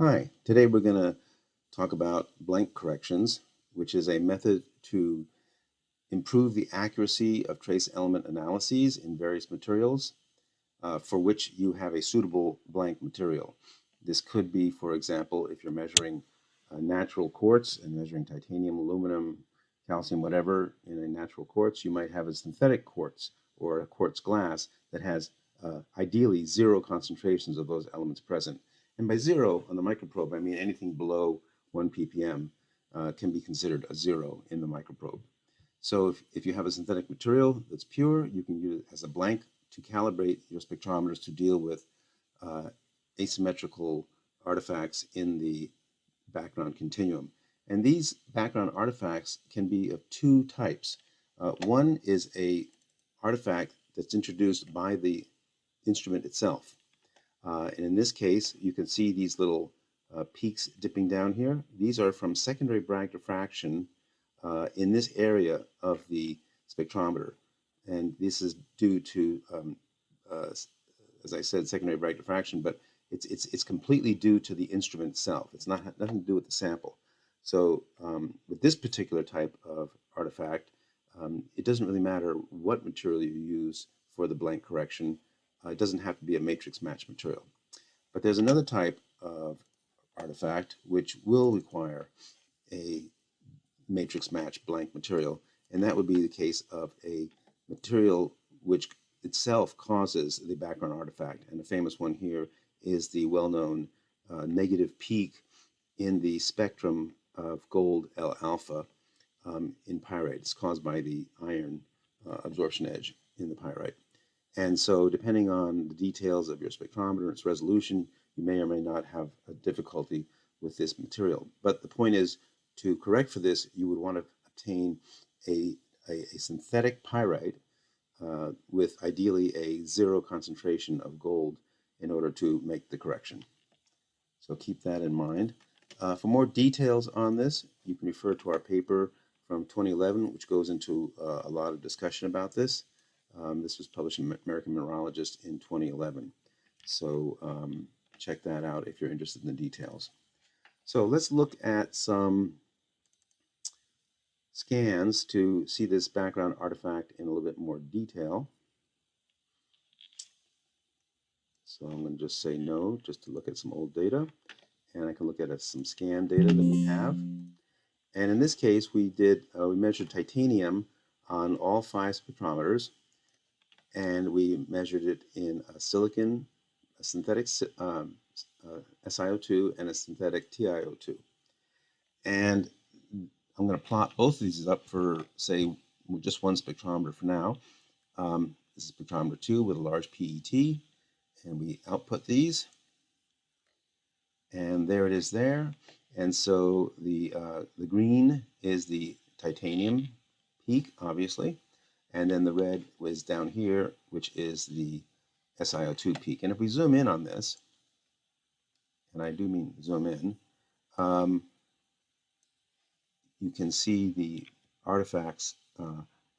Hi, today we're going to talk about blank corrections, which is a method to improve the accuracy of trace element analyses in various materials for which you have a suitable blank material. This could be, for example, if you're measuring natural quartz and measuring titanium, aluminum, calcium, whatever in a natural quartz, you might have a synthetic quartz or a quartz glass that has ideally zero concentrations of those elements present. And by zero on the microprobe, I mean anything below 1 ppm can be considered a zero in the microprobe. So if you have a synthetic material that's pure, you can use it as a blank to calibrate your spectrometers to deal with asymmetrical artifacts in the background continuum. And these background artifacts can be of two types. One is a artifact that's introduced by the instrument itself. And in this case, you can see these little peaks dipping down here. These are from secondary Bragg diffraction in this area of the spectrometer. And this is due to, as I said, secondary Bragg diffraction, but it's completely due to the instrument itself. It's nothing to do with the sample. So with this particular type of artifact, it doesn't really matter what material you use for the blank correction. It doesn't have to be a matrix match material. But there's another type of artifact which will require a matrix match blank material, and that would be the case of a material which itself causes the background artifact. And the famous one here is the well-known negative peak in the spectrum of gold L-alpha in pyrite. It's caused by the iron absorption edge in the pyrite. And so depending on the details of your spectrometer and its resolution, you may or may not have a difficulty with this material. But the point is, to correct for this, you would want to obtain a synthetic pyrite with ideally a zero concentration of gold in order to make the correction. So keep that in mind. For more details on this, you can refer to our paper from 2011, which goes into a lot of discussion about this. This was published in American Mineralogist in 2011. So check that out if you're interested in the details. So let's look at some scans to see this background artifact in a little bit more detail. So I'm going to just say no, just to look at some old data. And I can look at some scan data that we have. And in this case, we measured titanium on all 5 spectrometers. And we measured it in a silicon, a synthetic SiO2, and a synthetic TiO2. And I'm going to plot both of these up for, say, just one spectrometer for now. This is spectrometer 2 with a large PET, and we output these. And there it is there. And so the green is the titanium peak, obviously. And then the red was down here, which is the SiO2 peak. And if we zoom in on this, and I do mean zoom in, you can see the artifacts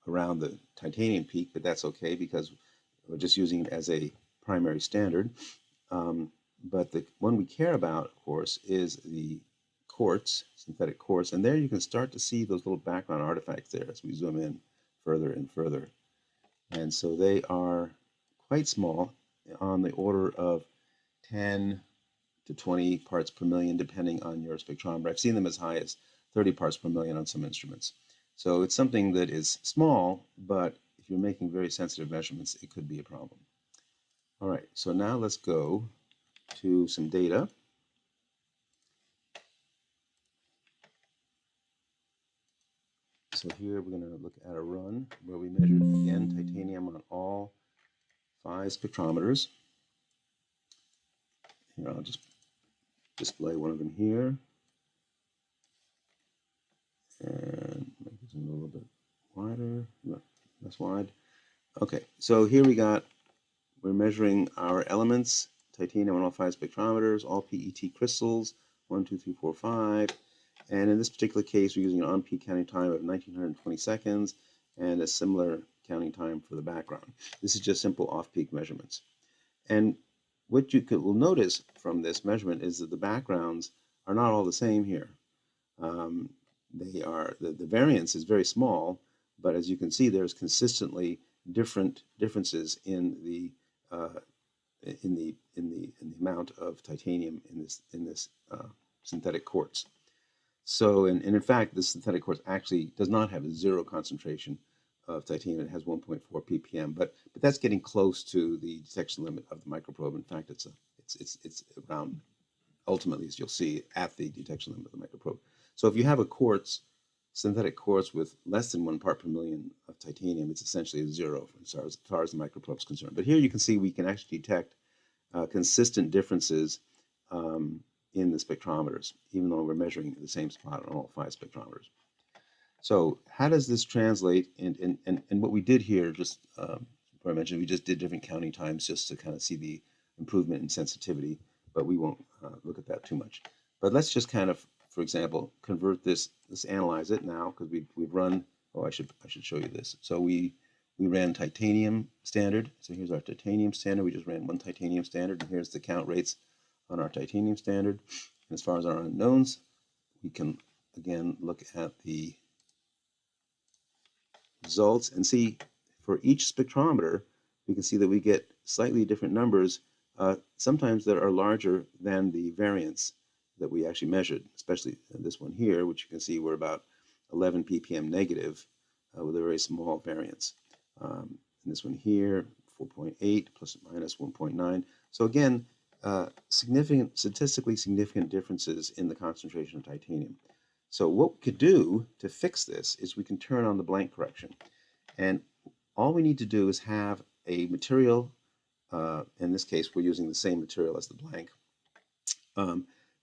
around the titanium peak, but that's okay because we're just using it as a primary standard. But the one we care about, of course, is the quartz, synthetic quartz. And there you can start to see those little background artifacts there as we zoom in further and further. And so they are quite small, on the order of 10 to 20 parts per million, depending on your spectrometer. I've seen them as high as 30 parts per million on some instruments. So it's something that is small, but if you're making very sensitive measurements, it could be a problem. All right, so now let's go to some data. So here we're going to look at a run where we measured, again, titanium on all 5 spectrometers. Here, I'll just display one of them here. And make this a little bit wider, less wide. Okay, so here we're measuring our elements, titanium on all 5 spectrometers, all PET crystals, 1, 2, 3, 4, 5. And in this particular case, we're using an on-peak counting time of 1920 seconds and a similar counting time for the background. This is just simple off-peak measurements. And what you will notice from this measurement is that the backgrounds are not all the same here. They are the variance is very small, but as you can see, there's consistently differences in the amount of titanium in this synthetic quartz. So, and in fact, this synthetic quartz actually does not have a zero concentration of titanium. It has 1.4 ppm, but that's getting close to the detection limit of the microprobe. In fact, it's around, ultimately, as you'll see, at the detection limit of the microprobe. So if you have a quartz, synthetic quartz with less than 1 part per million of titanium, it's essentially a zero as far as the microprobe is concerned. But here you can see we can actually detect consistent differences in the spectrometers, even though we're measuring the same spot on all 5 spectrometers. So how does this translate? And what we did here, just before I mentioned, we just did different counting times just to kind of see the improvement in sensitivity, but we won't look at that too much. But let's just kind of, for example, convert this. Let's analyze it now, because we've run. Oh, I should show you this. So we ran titanium standard. So here's our titanium standard. We just ran one titanium standard, and here's the count rates on our titanium standard. And as far as our unknowns, we can again look at the results and see for each spectrometer, we can see that we get slightly different numbers, sometimes that are larger than the variance that we actually measured, especially this one here, which you can see we're about 11 ppm negative with a very small variance. And this one here, 4.8 plus or minus 1.9. So again, statistically significant differences in the concentration of titanium. So what we could do to fix this is we can turn on the blank correction. And all we need to do is have a material, in this case we're using the same material as the blank,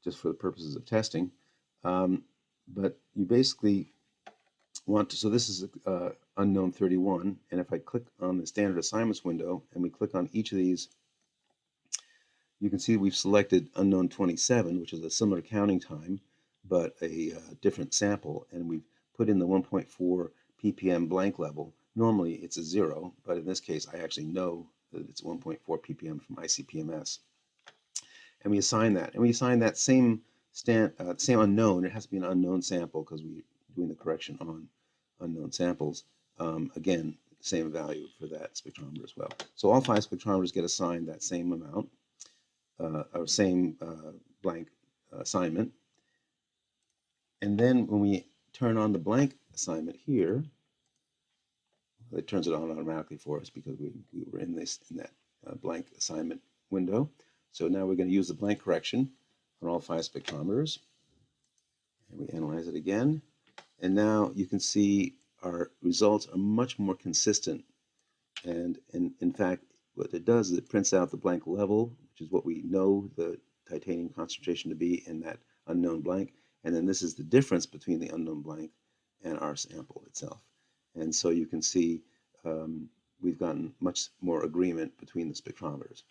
just for the purposes of testing. But you basically want to, so this is unknown 31, and if I click on the standard assignments window and we click on each of these, you can see we've selected unknown 27, which is a similar counting time, but a different sample, and we've put in the 1.4 ppm blank level. Normally it's a 0, but in this case I actually know that it's 1.4 ppm from ICP-MS. And we assign that. And we assign that same unknown. It has to be an unknown sample because we're doing the correction on unknown samples. Again, same value for that spectrometer as well. So all 5 spectrometers get assigned that same amount, or same blank assignment. And then when we turn on the blank assignment here, it turns it on automatically for us because we were in that blank assignment window. So now we're going to use the blank correction on all 5 spectrometers. And we analyze it again. And now you can see our results are much more consistent. And in fact, what it does is it prints out the blank level, which is what we know the titanium concentration to be in that unknown blank. And then this is the difference between the unknown blank and our sample itself. And so you can see we've gotten much more agreement between the spectrometers.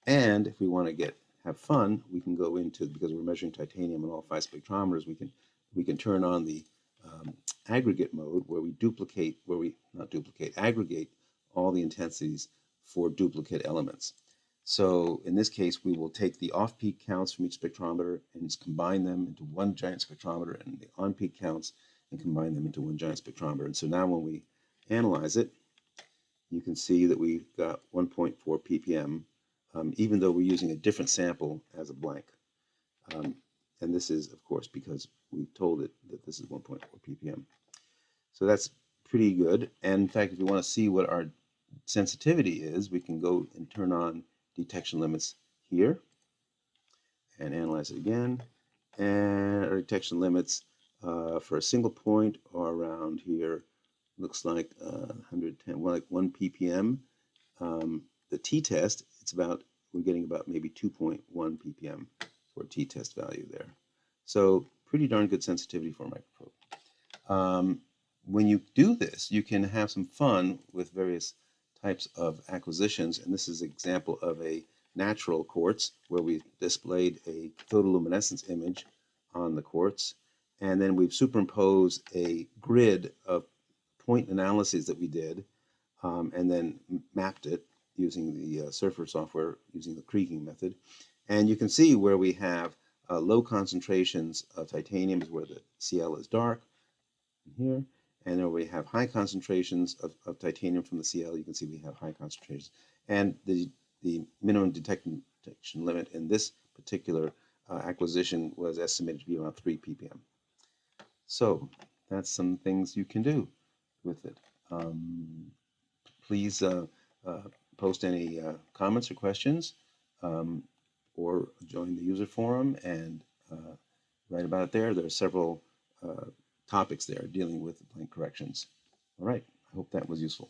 And if we want to have fun, we can go into, because we're measuring titanium in all 5 spectrometers, we can turn on the aggregate mode where we aggregate all the intensities for duplicate elements. So in this case, we will take the off-peak counts from each spectrometer and just combine them into one giant spectrometer, and the on-peak counts and combine them into one giant spectrometer. And so now when we analyze it, you can see that we've got 1.4 ppm, even though we're using a different sample as a blank. And this is, of course, because we've told it that this is 1.4 ppm. So that's pretty good. And in fact, if we want to see what our sensitivity is, we can go and turn on detection limits here and analyze it again. And our detection limits for a single point are around here. Looks like 110, like 1 ppm. The t-test, we're getting about maybe 2.1 ppm for a t-test value there. So pretty darn good sensitivity for a microprobe. When you do this, you can have some fun with various types of acquisitions, and this is an example of a natural quartz where we've displayed a photoluminescence image on the quartz, and then we've superimposed a grid of point analyses that we did, and then mapped it using the Surfer software, using the kriging method. And you can see where we have low concentrations of titanium is where the Cl is dark here. And then we have high concentrations of titanium from the Cl. You can see we have high concentrations. And the minimum detection limit in this particular acquisition was estimated to be around 3 ppm. So that's some things you can do with it. Please post any comments or questions, or join the user forum and write about it there. There are several topics there dealing with blank corrections. All right, I hope that was useful.